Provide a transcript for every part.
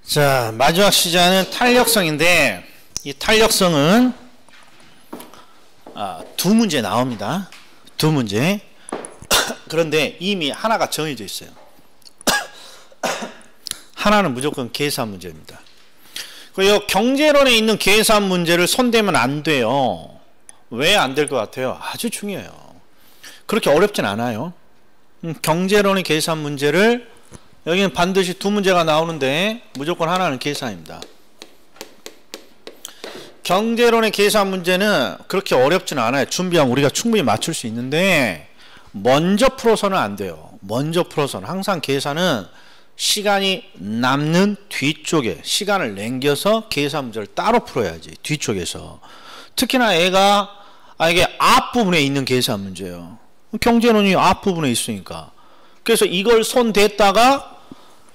자, 마지막 시자는 탄력성인데 이 탄력성은 두 문제 나옵니다. 두 문제. 그런데 이미 하나가 정해져 있어요. 하나는 무조건 계산 문제입니다. 그리고 경제론에 있는 계산 문제를 손대면 안 돼요. 왜 안 될 것 같아요? 아주 중요해요. 그렇게 어렵진 않아요. 경제론의 계산 문제를 여기는 반드시 두 문제가 나오는데 무조건 하나는 계산입니다. 경제론의 계산 문제는 그렇게 어렵진 않아요. 준비하면 우리가 충분히 맞출 수 있는데 먼저 풀어서는 안 돼요. 먼저 풀어서는 항상 계산은 시간이 남는 뒤쪽에 시간을 남겨서 계산 문제를 따로 풀어야지. 뒤쪽에서. 특히나 애가 이게 앞부분에 있는 계산 문제예요. 경제론이 앞부분에 있으니까. 그래서 이걸 손 댔다가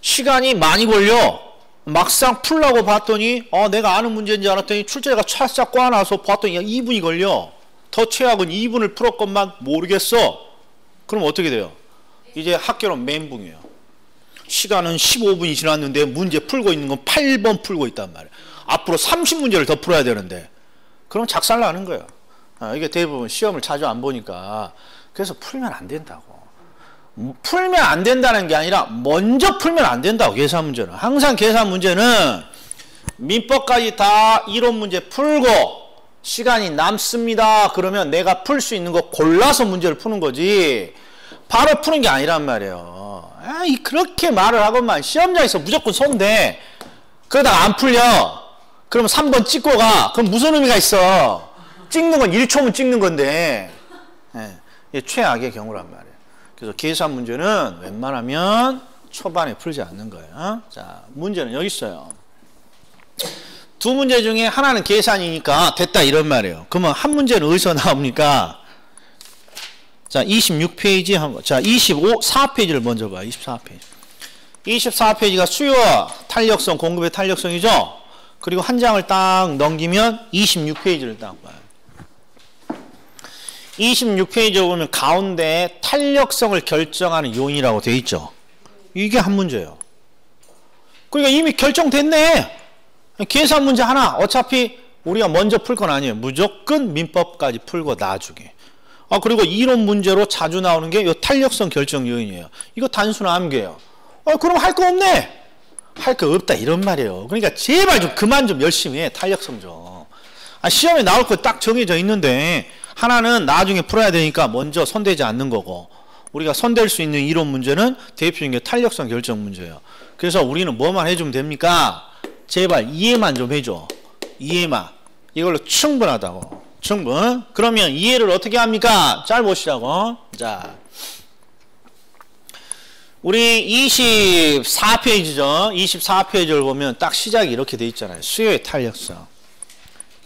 시간이 많이 걸려. 막상 풀라고 봤더니 내가 아는 문제인지 알았더니 출제자가 찰싹 꽈놔서 봤더니 2분이 걸려. 더 최악은 2분을 풀었건만 모르겠어. 그럼 어떻게 돼요? 이제 학교는 멘붕이에요. 시간은 15분이 지났는데 문제 풀고 있는 건 8번 풀고 있단 말이에요. 앞으로 30문제를 더 풀어야 되는데 그럼 작살나는 거예요. 이게 대부분 시험을 자주 안 보니까. 그래서 풀면 안 된다고. 풀면 안 된다는 게 아니라 먼저 풀면 안 된다고. 계산 문제는 항상 계산 문제는 민법까지 다 이론 문제 풀고 시간이 남습니다. 그러면 내가 풀 수 있는 거 골라서 문제를 푸는 거지 바로 푸는 게 아니란 말이에요. 그렇게 말을 하건만 시험장에서 무조건 손대. 그러다가 안 풀려. 그럼 3번 찍고 가. 그럼 무슨 의미가 있어? 찍는 건 1초면 찍는 건데. 이게 최악의 경우란 말이에요. 그래서 계산 문제는 웬만하면 초반에 풀지 않는 거예요. 자, 문제는 여기 있어요. 두 문제 중에 하나는 계산이니까 됐다 이런 말이에요. 그러면 한 문제는 어디서 나옵니까? 자, 26페이지 한번. 자, 4페이지를 먼저 봐요. 24페이지. 24페이지가 수요 탄력성, 공급의 탄력성이죠. 그리고 한 장을 딱 넘기면 26페이지를 딱 봐요. 26페이지에 보면 가운데 탄력성을 결정하는 요인이라고 되어 있죠. 이게 한 문제예요. 그러니까 이미 결정됐네. 계산 문제 하나. 어차피 우리가 먼저 풀 건 아니에요. 무조건 민법까지 풀고 나중에. 그리고 이론 문제로 자주 나오는 게 이 탄력성 결정 요인이에요. 이거 단순 암기예요. 그럼 할 거 없네. 할 거 없다 이런 말이에요. 그러니까 제발 좀 그만 좀 열심히 해. 탄력성 좀. 시험에 나올 거 딱 정해져 있는데 하나는 나중에 풀어야 되니까 먼저 손대지 않는 거고 우리가 손댈 수 있는 이론 문제는 대표적인 게 탄력성 결정 문제예요. 그래서 우리는 뭐만 해주면 됩니까? 제발 이해만 좀 해줘. 이해만. 이걸로 충분하다고. 충분. 그러면 이해를 어떻게 합니까? 잘 보시라고. 자, 우리 24페이지죠. 24페이지를 보면 딱 시작이 이렇게 돼 있잖아요. 수요의 탄력성.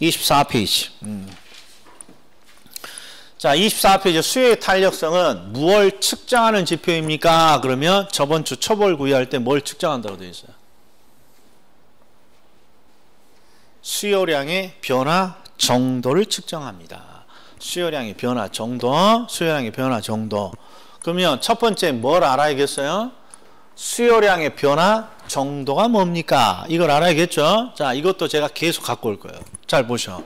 24페이지. 자, 24페이지 수요의 탄력성은 무엇을 측정하는 지표입니까? 그러면 저번 주 초벌 구의할 때 뭘 측정한다고 되어 있어요? 수요량의 변화 정도를 측정합니다. 수요량의 변화 정도, 수요량의 변화 정도. 그러면 첫 번째 뭘 알아야겠어요? 수요량의 변화 정도가 뭡니까? 이걸 알아야겠죠? 자, 이것도 제가 계속 갖고 올 거예요. 잘 보셔.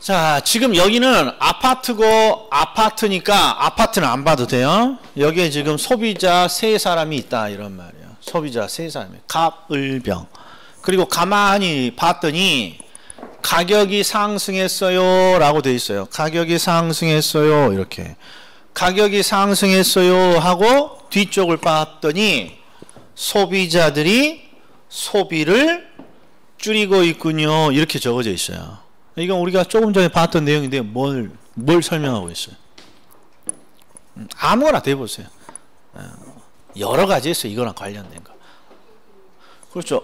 자, 지금 여기는 아파트고 아파트니까 아파트는 안 봐도 돼요. 여기에 지금 소비자 세 사람이 있다 이런 말이에요. 소비자 세 사람이 갑을병. 그리고 가만히 봤더니 가격이 상승했어요 라고 돼 있어요. 가격이 상승했어요 이렇게. 가격이 상승했어요 하고 뒤쪽을 봤더니 소비자들이 소비를 줄이고 있군요 이렇게 적어져 있어요. 이건 우리가 조금 전에 봤던 내용인데 뭘 설명하고 있어요? 아무거나 대보세요. 여러 가지 있어요. 이거랑 관련된 거. 그렇죠.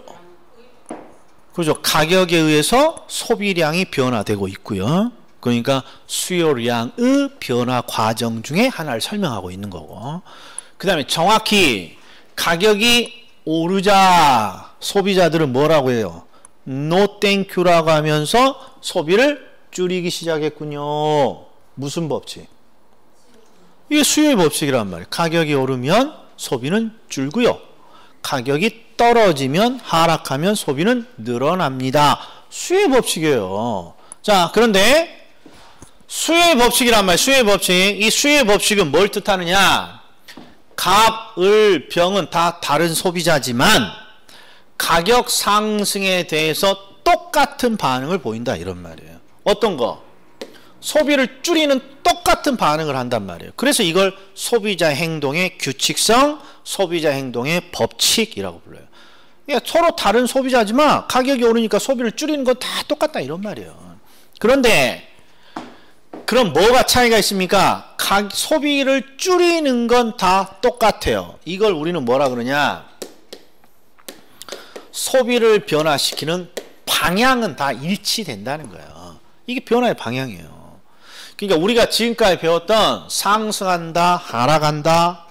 그렇죠. 가격에 의해서 소비량이 변화되고 있고요. 그러니까 수요량의 변화 과정 중에 하나를 설명하고 있는 거고. 그 다음에 정확히 가격이 오르자 소비자들은 뭐라고 해요? No thank you라고 하면서 소비를 줄이기 시작했군요. 무슨 법칙? 이게 수요의 법칙이란 말이에요. 가격이 오르면 소비는 줄고요. 가격이 떨어지면 하락하면 소비는 늘어납니다. 수요의 법칙이에요. 자, 그런데 수요의 법칙이란 말이에요. 수요의 법칙. 이 수요의 법칙은 뭘 뜻하느냐? 갑, 을, 병은 다 다른 소비자지만 가격 상승에 대해서 똑같은 반응을 보인다 이런 말이에요. 어떤 거? 소비를 줄이는 똑같은 반응을 한단 말이에요. 그래서 이걸 소비자 행동의 규칙성, 소비자 행동의 법칙이라고 불러요. 그러니까 서로 다른 소비자지만 가격이 오르니까 소비를 줄이는 건 다 똑같다 이런 말이에요. 그런데 그럼 뭐가 차이가 있습니까? 소비를 줄이는 건 다 똑같아요. 이걸 우리는 뭐라 그러냐? 소비를 변화시키는 방향은 다 일치된다는 거예요. 이게 변화의 방향이에요. 그러니까 우리가 지금까지 배웠던 상승한다, 하락한다,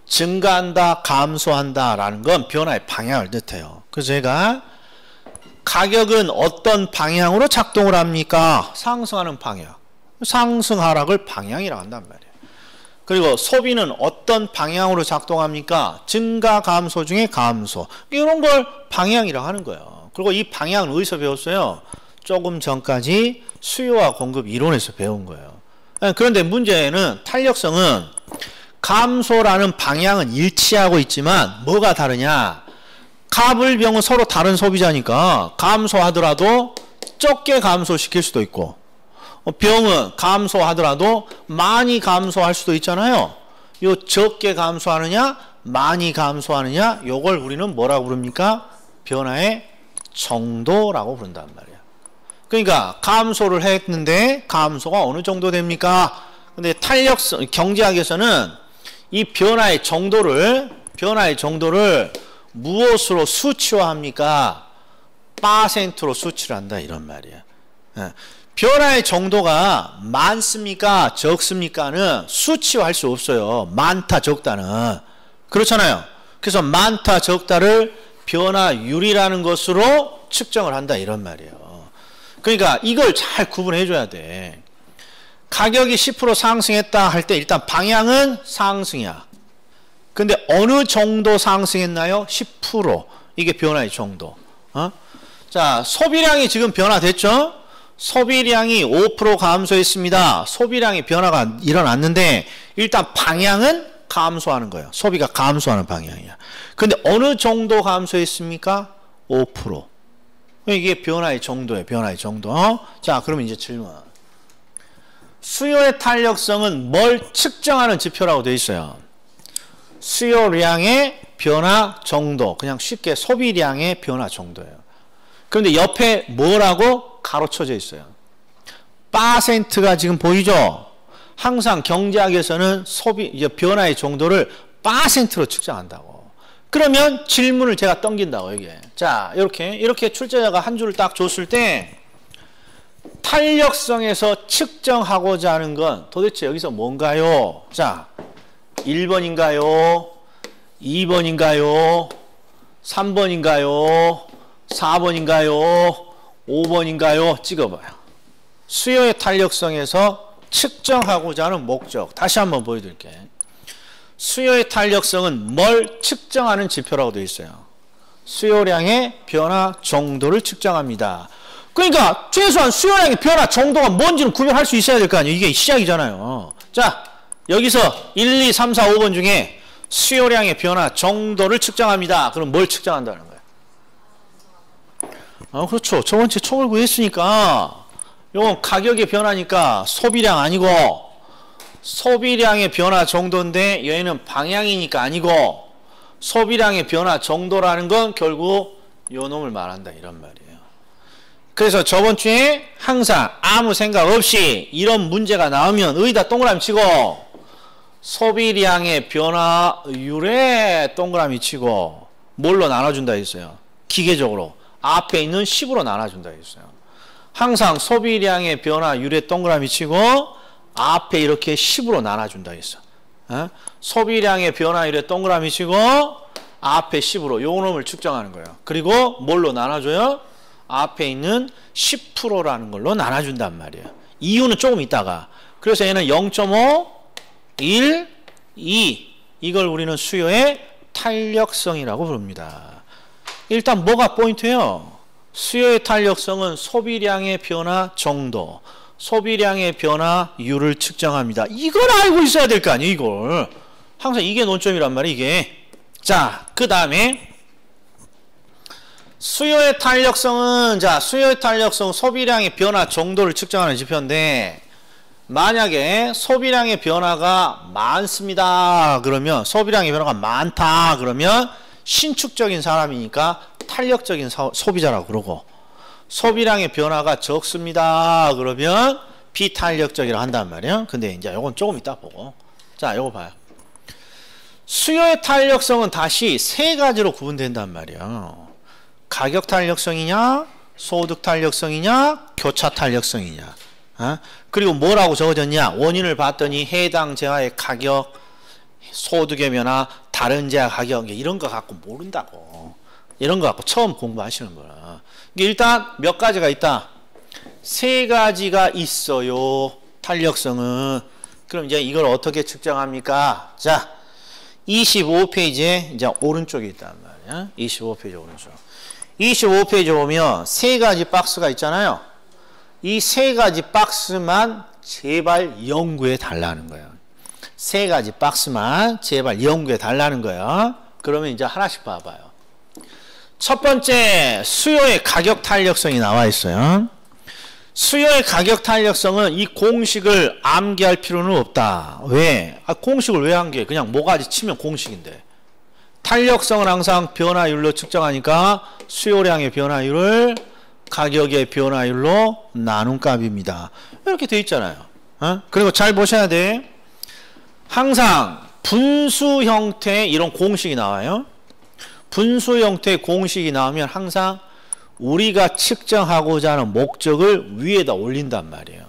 증가한다, 감소한다 라는 건 변화의 방향을 뜻해요. 그래서 제가 가격은 어떤 방향으로 작동을 합니까? 상승하는 방향. 상승, 하락을 방향이라고 한단 말이에요. 그리고 소비는 어떤 방향으로 작동합니까? 증가, 감소 중에 감소. 이런 걸 방향이라고 하는 거예요. 그리고 이 방향은 어디서 배웠어요? 조금 전까지 수요와 공급 이론에서 배운 거예요. 그런데 문제는 탄력성은 감소라는 방향은 일치하고 있지만 뭐가 다르냐? 갑을 병은 서로 다른 소비자니까 감소하더라도 적게 감소시킬 수도 있고 병은 감소하더라도 많이 감소할 수도 있잖아요. 요 적게 감소하느냐 많이 감소하느냐 요걸 우리는 뭐라고 부릅니까? 변화의 정도라고 부른단 말이에요. 그러니까 감소를 했는데 감소가 어느 정도 됩니까? 근데 탄력성 경제학에서는 이 변화의 정도를 무엇으로 수치화합니까? %로 수치를 한다 이런 말이에요. 변화의 정도가 많습니까? 적습니까는 수치화할 수 없어요. 많다 적다는. 그렇잖아요. 그래서 많다 적다를 변화율이라는 것으로 측정을 한다 이런 말이에요. 그러니까 이걸 잘 구분해 줘야 돼. 가격이 10% 상승했다 할 때 일단 방향은 상승이야. 근데 어느 정도 상승했나요? 10%. 이게 변화의 정도. 자, 소비량이 지금 변화됐죠? 소비량이 5% 감소했습니다. 소비량의 변화가 일어났는데 일단 방향은 감소하는 거예요. 소비가 감소하는 방향이야. 근데 어느 정도 감소했습니까? 5%. 이게 변화의 정도예요. 변화의 정도. 자, 그러면 이제 질문. 수요의 탄력성은 뭘 측정하는 지표라고 되어 있어요? 수요량의 변화 정도. 그냥 쉽게 소비량의 변화 정도예요. 그런데 옆에 뭐라고 가로쳐져 있어요? %가 지금 보이죠? 항상 경제학에서는 변화의 정도를 %로 측정한다고. 그러면 질문을 제가 던긴다고 이게. 자, 이렇게 출제자가 한 줄을 딱 줬을 때 탄력성에서 측정하고자 하는 건 도대체 여기서 뭔가요? 자, 1번인가요? 2번인가요? 3번인가요? 4번인가요? 5번인가요? 찍어봐요. 수요의 탄력성에서 측정하고자 하는 목적. 다시 한번 보여드릴게요. 수요의 탄력성은 뭘 측정하는 지표라고 되어 있어요? 수요량의 변화 정도를 측정합니다. 그러니까 최소한 수요량의 변화 정도가 뭔지는 구별할 수 있어야 될 거 아니에요. 이게 시작이잖아요. 자, 여기서 1, 2, 3, 4, 5번 중에 수요량의 변화 정도를 측정합니다. 그럼 뭘 측정한다는 거예요? 그렇죠. 저번주에 총을 구했으니까 이건 가격의 변화니까 소비량 아니고 소비량의 변화 정도인데 얘는 방향이니까 아니고 소비량의 변화 정도라는 건 결국 요 놈을 말한다 이런 말이에요. 그래서 저번 주에 항상 아무 생각 없이 이런 문제가 나오면 의다 동그라미 치고 소비량의 변화율에 동그라미 치고 뭘로 나눠준다 했어요? 기계적으로 앞에 있는 10으로 나눠준다 했어요. 항상 소비량의 변화율에 동그라미 치고 앞에 이렇게 10으로 나눠준다 했어. 소비량의 변화율에 동그라미 치고 앞에 10으로 요 놈을 측정하는 거예요. 그리고 뭘로 나눠줘요? 앞에 있는 10%라는 걸로 나눠준단 말이에요. 이유는 조금 있다가. 그래서 얘는 0.5, 1, 2 이걸 우리는 수요의 탄력성이라고 부릅니다. 일단 뭐가 포인트예요? 수요의 탄력성은 소비량의 변화 정도, 소비량의 변화율을 측정합니다. 이걸 알고 있어야 될 거 아니에요, 이걸. 항상 이게 논점이란 말이에요, 이게. 자, 그 다음에 수요의 탄력성은, 자, 수요의 탄력성 소비량의 변화 정도를 측정하는 지표인데, 만약에 소비량의 변화가 많습니다. 그러면, 소비량의 변화가 많다. 그러면 신축적인 사람이니까 탄력적인 소비자라고 그러고, 소비량의 변화가 적습니다. 그러면 비탄력적이라 한단 말이에요. 근데 이제 요건 조금 이따 보고. 자, 요거 봐요. 수요의 탄력성은 다시 세 가지로 구분된단 말이에요. 가격 탄력성이냐, 소득 탄력성이냐, 교차 탄력성이냐. 그리고 뭐라고 적어졌냐? 원인을 봤더니 해당 재화의 가격, 소득의 변화, 다른 재화 가격, 이런 거 갖고 모른다고. 이런 거 갖고 처음 공부하시는 거야. 일단 몇 가지가 있다? 세 가지가 있어요. 탄력성은. 그럼 이제 이걸 어떻게 측정합니까? 자, 25페이지에 이제 오른쪽에 있단 말이야. 25페이지 오른쪽. 25페이지 보면 세 가지 박스가 있잖아요. 이 세 가지 박스만 제발 연구해 달라는 거예요. 세 가지 박스만 제발 연구해 달라는 거예요. 그러면 이제 하나씩 봐봐요. 첫 번째, 수요의 가격 탄력성이 나와 있어요. 수요의 가격 탄력성은 이 공식을 암기할 필요는 없다. 왜? 공식을 왜 암기해? 그냥 뭐가지 치면 공식인데. 탄력성은 항상 변화율로 측정하니까 수요량의 변화율을 가격의 변화율로 나눈 값입니다. 이렇게 돼 있잖아요. 그리고 잘 보셔야 돼. 항상 분수 형태의 이런 공식이 나와요. 분수 형태의 공식이 나오면 항상 우리가 측정하고자 하는 목적을 위에다 올린단 말이에요.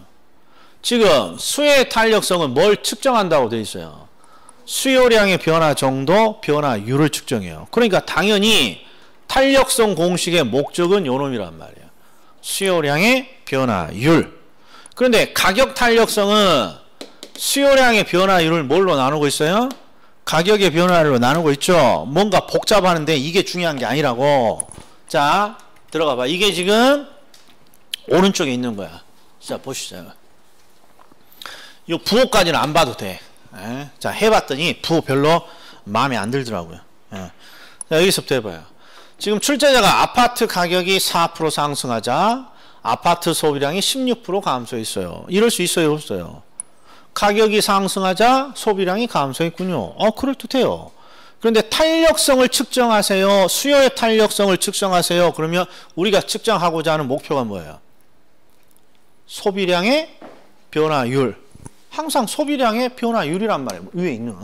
지금 수요의 탄력성은 뭘 측정한다고 되어 있어요? 수요량의 변화 정도, 변화율을 측정해요. 그러니까 당연히 탄력성 공식의 목적은 요놈이란 말이에요. 수요량의 변화율. 그런데 가격 탄력성은 수요량의 변화율을 뭘로 나누고 있어요? 가격의 변화율로 나누고 있죠. 뭔가 복잡하는데 이게 중요한 게 아니라고. 자, 들어가 봐. 이게 지금 오른쪽에 있는 거야. 자, 보시죠. 이 부호까지는 안 봐도 돼. 자, 해봤더니 부호 별로 마음에 안 들더라고요. 자, 여기서부터 해봐요. 지금 출제자가 아파트 가격이 4% 상승하자 아파트 소비량이 16% 감소했어요. 이럴 수 있어요, 없어요? 가격이 상승하자 소비량이 감소했군요. 그럴듯해요. 그런데 탄력성을 측정하세요. 수요의 탄력성을 측정하세요. 그러면 우리가 측정하고자 하는 목표가 뭐예요? 소비량의 변화율. 항상 소비량의 변화율이란 말이에요. 위에 있는.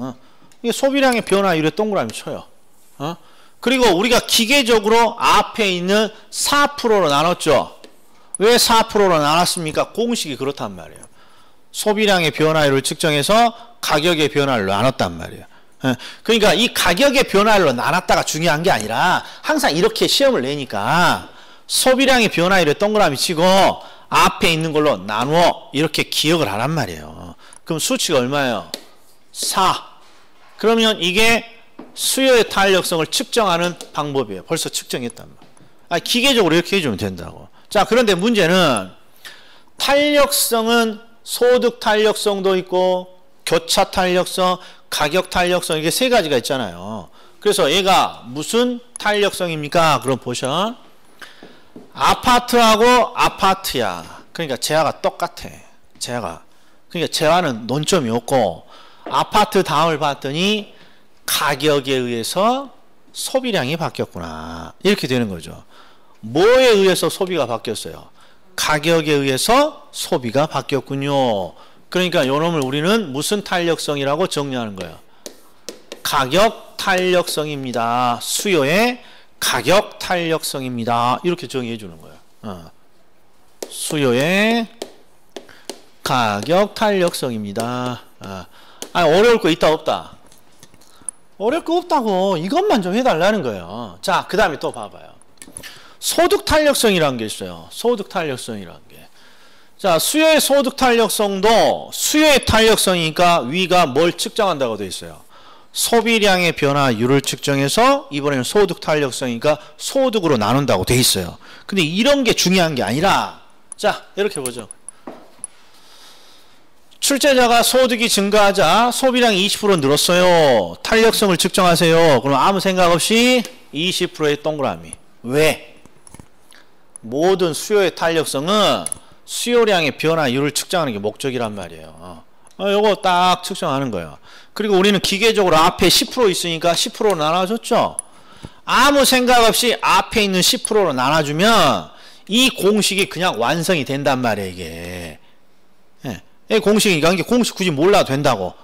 이게 소비량의 변화율에 동그라미 쳐요. 그리고 우리가 기계적으로 앞에 있는 4%로 나눴죠. 왜 4%로 나눴습니까? 공식이 그렇단 말이에요. 소비량의 변화율을 측정해서 가격의 변화율로 나눴단 말이에요. 그러니까 이 가격의 변화율로 나눴다가 중요한 게 아니라 항상 이렇게 시험을 내니까 소비량의 변화율에 동그라미 치고 앞에 있는 걸로 나누어 이렇게 기억을 하란 말이에요. 그럼 수치가 얼마예요? 4. 그러면 이게 수요의 탄력성을 측정하는 방법이에요. 벌써 측정했단 말이에요. 기계적으로 이렇게 해주면 된다고. 자, 그런데 문제는 탄력성은 소득 탄력성도 있고 교차 탄력성, 가격 탄력성 이게 세 가지가 있잖아요. 그래서 얘가 무슨 탄력성입니까? 그럼 보셔. 아파트하고 아파트야. 그러니까 재화가 똑같아. 재화가. 그러니까 재화는 논점이 없고 아파트 다음을 봤더니 가격에 의해서 소비량이 바뀌었구나. 이렇게 되는 거죠. 뭐에 의해서 소비가 바뀌었어요? 가격에 의해서 소비가 바뀌었군요. 그러니까 요놈을 우리는 무슨 탄력성이라고 정리하는 거예요? 가격 탄력성입니다. 수요의 가격 탄력성입니다. 이렇게 정의해 주는 거예요. 수요의 가격 탄력성입니다. 어려울 거 있다 없다? 어려울 거 없다고. 이것만 좀 해달라는 거예요. 자, 그 다음에 또 봐봐요. 소득 탄력성이라는 게 있어요. 소득 탄력성이라는 게. 자, 수요의 소득 탄력성도 수요의 탄력성이니까 위가 뭘 측정한다고 되어 있어요? 소비량의 변화율을 측정해서 이번에는 소득 탄력성이니까 소득으로 나눈다고 돼 있어요. 근데 이런 게 중요한 게 아니라 자 이렇게 보죠. 출제자가 소득이 증가하자 소비량이 20% 늘었어요. 탄력성을 측정하세요. 그럼 아무 생각 없이 20%의 동그라미. 왜? 모든 수요의 탄력성은 수요량의 변화율을 측정하는 게 목적이란 말이에요. 요거 딱 측정하는 거예요. 그리고 우리는 기계적으로 앞에 10% 있으니까 10%로 나눠줬죠. 아무 생각 없이 앞에 있는 10%로 나눠주면 이 공식이 그냥 완성이 된단 말이에요. 이게 공식이니까 이게 공식 굳이 몰라도 된다고.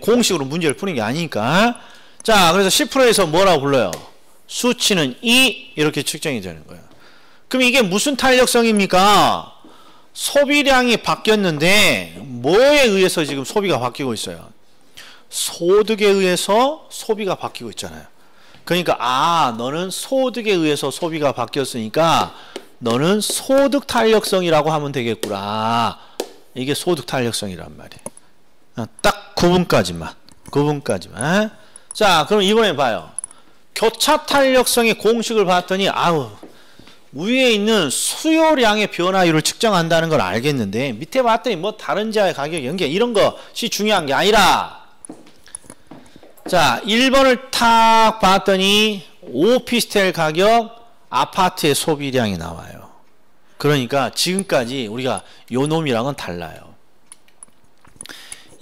공식으로 문제를 푸는 게 아니니까. 자, 그래서 10%에서 뭐라고 불러요? 수치는 2 이렇게 측정이 되는 거예요. 그럼 이게 무슨 탄력성입니까? 소비량이 바뀌었는데 뭐에 의해서 지금 소비가 바뀌고 있어요? 소득에 의해서 소비가 바뀌고 있잖아요. 그러니까 너는 소득에 의해서 소비가 바뀌었으니까 너는 소득 탄력성이라고 하면 되겠구나. 이게 소득 탄력성이란 말이에요. 딱 9분까지만. 자, 그럼 이번에 봐요. 교차 탄력성의 공식을 봤더니 위에 있는 수요량의 변화율을 측정한다는 걸 알겠는데 밑에 봤더니 뭐 다른 지하의 가격 연계 이런 것이 중요한 게 아니라 자 1번을 탁 봤더니 오피스텔 가격 아파트의 소비량이 나와요. 그러니까 지금까지 우리가 요 놈이랑은 달라요.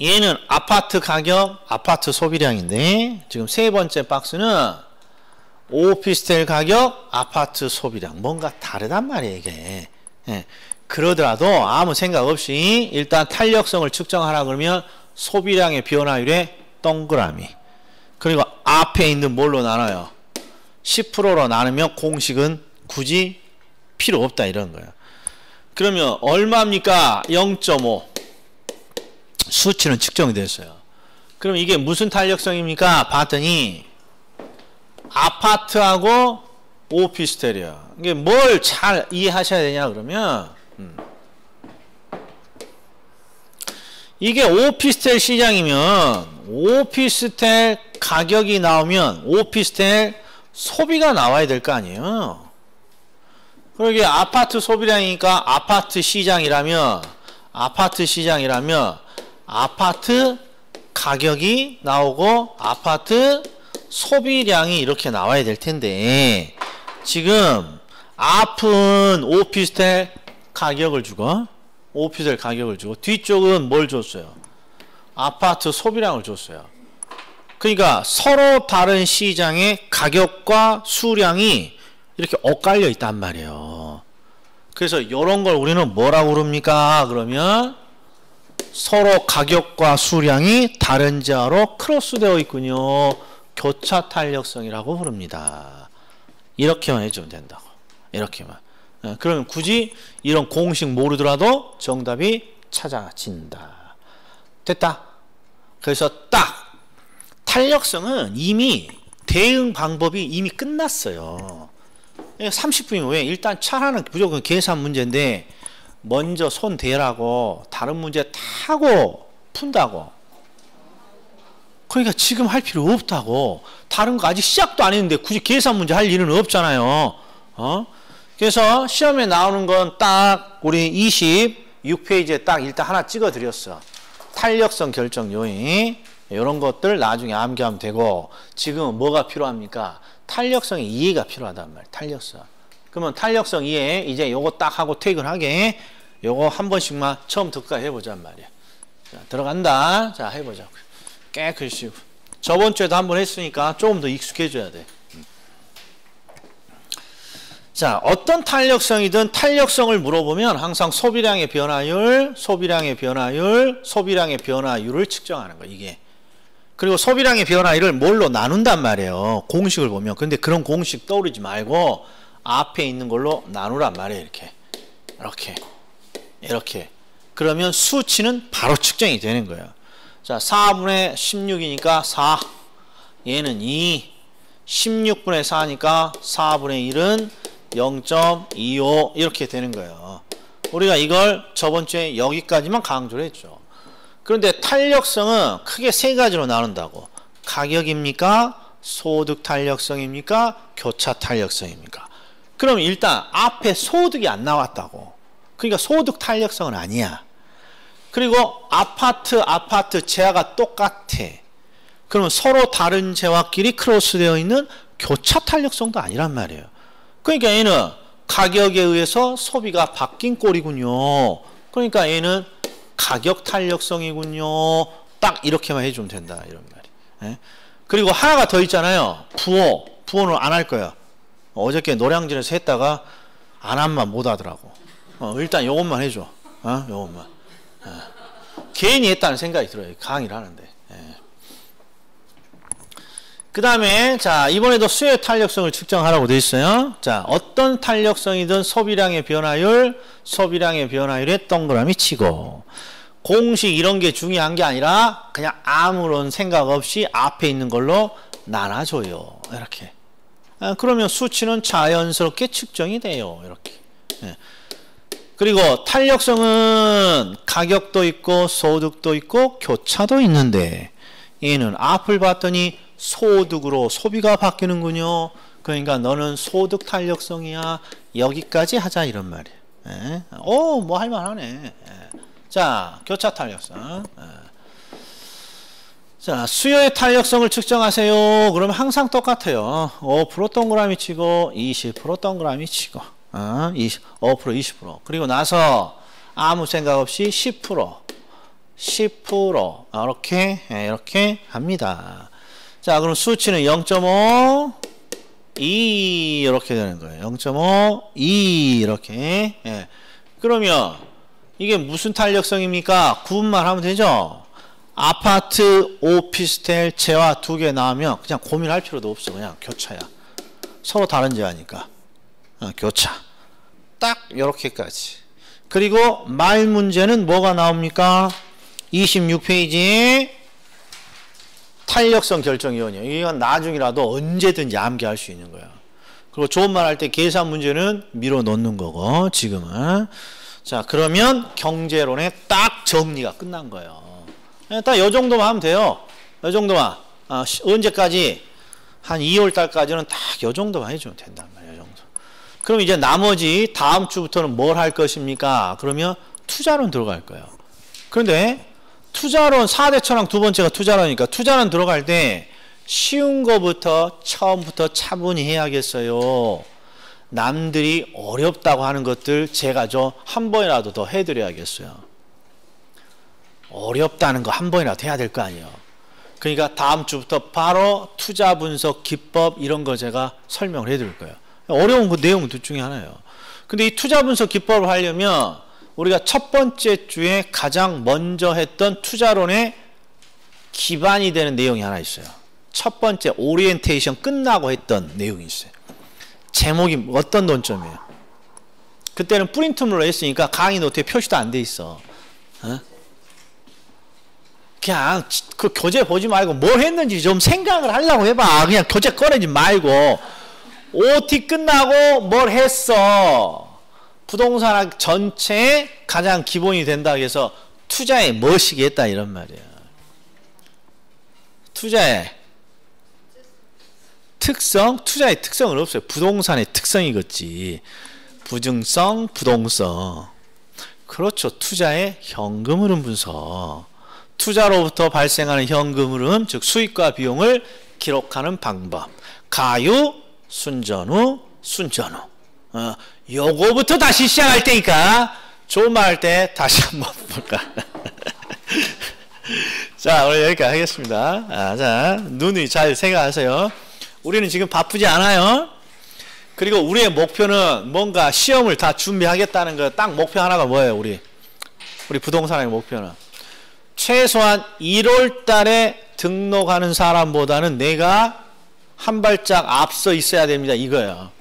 얘는 아파트 가격 아파트 소비량인데 지금 세 번째 박스는 오피스텔 가격, 아파트 소비량 뭔가 다르단 말이에요 이게. 그러더라도 아무 생각 없이 일단 탄력성을 측정하라 그러면 소비량의 변화율의 동그라미 그리고 앞에 있는 뭘로 나눠요? 10%로 나누면 공식은 굳이 필요 없다 이런 거예요. 그러면 얼마입니까? 0.5 수치는 측정이 됐어요. 그럼 이게 무슨 탄력성입니까? 봤더니 아파트하고 오피스텔이야. 이게 뭘 잘 이해하셔야 되냐 그러면 이게 오피스텔 시장이면 오피스텔 가격이 나오면 오피스텔 소비가 나와야 될 거 아니에요. 그러게 아파트 소비량이니까 아파트 시장이라면 아파트 가격이 나오고 아파트 소비량이 이렇게 나와야 될 텐데 지금 앞은 오피스텔 가격을 주고 뒤쪽은 뭘 줬어요? 아파트 소비량을 줬어요. 그러니까 서로 다른 시장의 가격과 수량이 이렇게 엇갈려 있단 말이에요. 그래서 이런 걸 우리는 뭐라고 부릅니까? 그러면 서로 가격과 수량이 다른 지하로 크로스되어 있군요. 교차 탄력성이라고 부릅니다. 이렇게만 해주면 된다고. 이렇게만. 그러면 굳이 이런 공식 모르더라도 정답이 찾아진다. 됐다. 그래서 딱 탄력성은 이미 대응 방법이 이미 끝났어요. 30분이면 왜? 일단 차라는 무조건 계산 문제인데 먼저 손 대라고 다른 문제 타고 푼다고. 그러니까 지금 할 필요 없다고. 다른 거 아직 시작도 안 했는데 굳이 계산 문제 할 일은 없잖아요. 그래서 시험에 나오는 건 딱 우리 26페이지에 딱 일단 하나 찍어 드렸어. 탄력성 결정 요인. 이런 것들 나중에 암기하면 되고 지금은 뭐가 필요합니까? 탄력성의 이해가 필요하단 말이에요. 탄력성. 그러면 탄력성 이해 이제 요거 딱 하고 퇴근하게 요거 한 번씩만 처음부터 해보자 말이에요. 자, 들어간다. 자, 해보자고요. 깨끗이. 저번 주에도 한 번 했으니까 조금 더 익숙해져야 돼. 자, 어떤 탄력성이든 탄력성을 물어보면 항상 소비량의 변화율을 측정하는 거예요. 이게. 그리고 소비량의 변화율을 뭘로 나눈단 말이에요. 공식을 보면. 근데 그런 공식 떠오르지 말고 앞에 있는 걸로 나누란 말이에요. 이렇게. 그러면 수치는 바로 측정이 되는 거예요. 자, 4분의 16이니까 4. 얘는 2. 16분의 4니까 4분의 1은 0.25 이렇게 되는 거예요. 우리가 이걸 저번 주에 여기까지만 강조를 했죠. 그런데 탄력성은 크게 세 가지로 나눈다고. 가격입니까? 소득 탄력성입니까? 교차 탄력성입니까? 그럼 일단 앞에 소득이 안 나왔다고. 그러니까 소득 탄력성은 아니야. 그리고 아파트 재화가 똑같아. 그러면 서로 다른 재화끼리 크로스되어 있는 교차 탄력성도 아니란 말이에요. 그러니까 얘는 가격에 의해서 소비가 바뀐 꼴이군요. 그러니까 얘는 가격 탄력성이군요. 딱 이렇게만 해주면 된다 이런 말이. 예? 그리고 하나가 더 있잖아요. 부호는 안 할 거야. 어저께 노량진에서 했다가 안 하면 못 하더라고. 일단 요것만 해줘. 요것만. 괜히 했다는 생각이 들어요. 강의를 하는데. 그 다음에 자 이번에도 수요의 탄력성을 측정하라고 되어 있어요. 자 어떤 탄력성이든 소비량의 변화율에 동그라미 치고 공식 이런 게 중요한 게 아니라 그냥 아무런 생각 없이 앞에 있는 걸로 나눠줘요. 이렇게. 그러면 수치는 자연스럽게 측정이 돼요. 이렇게. 그리고 탄력성은 가격도 있고 소득도 있고 교차도 있는데 얘는 앞을 봤더니 소득으로 소비가 바뀌는군요. 그러니까 너는 소득 탄력성이야. 여기까지 하자 이런 말이에요. 뭐 할만하네. 자, 교차 탄력성. 자, 수요의 탄력성을 측정하세요. 그러면 항상 똑같아요. 5% 동그라미 치고 20% 동그라미 치고 5% 20% 그리고 나서 아무 생각 없이 10% 이렇게 합니다. 자, 그럼 수치는 0.5 2 이렇게 되는 거예요. 0.5 2 이렇게. 그러면 이게 무슨 탄력성입니까? 구분만 하면 되죠. 아파트, 오피스텔, 재화 두 개 나오면 그냥 고민할 필요도 없어. 그냥 교차야. 서로 다른 재화니까. 교차. 딱 요렇게까지. 그리고 말 문제는 뭐가 나옵니까? 26페이지 탄력성 결정이원이요. 이건 나중이라도 언제든지 암기할 수 있는 거야. 그리고 좋은 말 할 때 계산 문제는 밀어 넣는 거고 지금은. 자 그러면 경제론의 딱 정리가 끝난 거예요. 딱 요 정도만 하면 돼요. 요 정도만. 언제까지? 한 2월 달까지는 딱 요 정도만 해주면 된단 말이에요. 요 정도. 그럼 이제 나머지 다음 주부터는 뭘 할 것입니까? 그러면 투자론 들어갈 거예요. 그런데 투자론 4대 천왕 두 번째가 투자론이니까 투자론 들어갈 때 쉬운 거부터 처음부터 차분히 해야겠어요. 남들이 어렵다고 하는 것들 제가 좀 한 번이라도 더 해드려야겠어요. 어렵다는 거 한 번이라도 해야 될 거 아니에요. 그러니까 다음 주부터 바로 투자 분석 기법 이런 거 제가 설명을 해드릴 거예요. 어려운 그 내용 둘 중에 하나예요. 근데 이 투자 분석 기법을 하려면 우리가 첫 번째 주에 가장 먼저 했던 투자론의 기반이 되는 내용이 하나 있어요. 첫 번째 오리엔테이션 끝나고 했던 내용이 있어요. 제목이 어떤 논점이에요? 그때는 프린트물로 했으니까 강의 노트에 표시도 안 돼 있어. 그냥 그 교재 보지 말고 뭘 했는지 좀 생각을 하려고 해봐. 그냥 교재 꺼내지 말고 OT 끝나고 뭘 했어. 부동산 전체의 가장 기본이 된다 해서 투자에 뭐시기 했다 이런 말이야. 투자의 특성? 투자의 특성은 없어요. 부동산의 특성이겠지. 부증성, 부동성. 그렇죠. 투자의 현금 흐름 분석. 투자로부터 발생하는 현금 흐름, 즉 수익과 비용을 기록하는 방법. 가유, 순전후, 순전후. 요거부터 다시 시작할 테니까 좋은 말 할 때 다시 한번 볼까. 자, 오늘 여기까지 하겠습니다. 자, 눈이 잘 생각하세요. 우리는 지금 바쁘지 않아요. 그리고 우리의 목표는 뭔가 시험을 다 준비하겠다는 거. 딱 목표 하나가 뭐예요? 우리 부동산의 목표는 최소한 1월 달에 등록하는 사람보다는 내가 한 발짝 앞서 있어야 됩니다. 이거예요.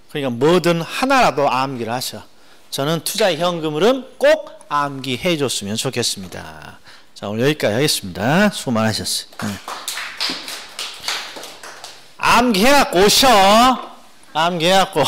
그러니까 뭐든 하나라도 암기를 하셔. 저는 투자의 현금 흐름 꼭 암기해 줬으면 좋겠습니다. 자, 오늘 여기까지 하겠습니다. 수고 많으셨어요. 암기해갖고 오셔. 암기해갖고